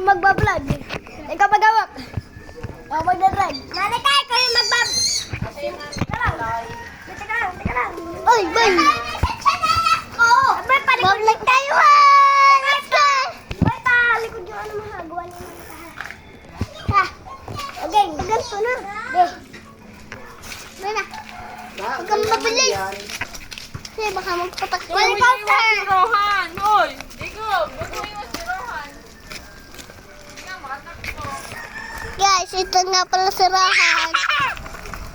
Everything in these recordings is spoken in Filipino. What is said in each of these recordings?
magbablog. Ikaw magawak. Ako magdadrive. Nanay ka, ikaw yung magbab. Teka lang. Oy, boy. Bablog tayo ha. Let's go. Boy, palikod yung ano mahagawa niyo. Ha. Okay, ganito na. Boy na. Huwag kang mabilis. Kasi baka magpatak yung helicopter. Rohan, hoy! Ikaw, ba't mo iwas si Rohan? Ikaw, makatakbo. Guys, ito nga pala si Rohan.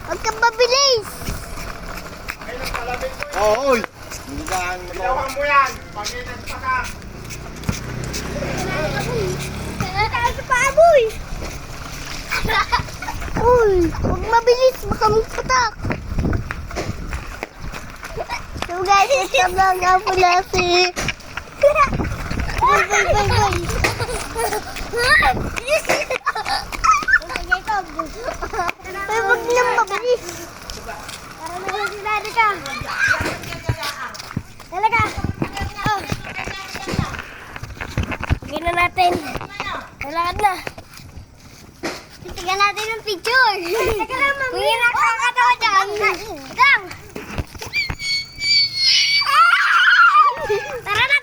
Huwag kang mabilis. Oo, oy. Hindi daan mo. Ilawan mo yan. Pag-inat pa ka. Tayo sa paaboy. Uy, huwag mabilis. Baka magpatak. So guys, ito na nga pala si... Boy. Ay, wag lang mabilis. Para naman sinari ka. Talaga. Oh. Lagyan na natin. Kailangan na. Tignan natin yung picture. Teka lang, mami. May nakakatawa dyan. Teka lang. Tara na.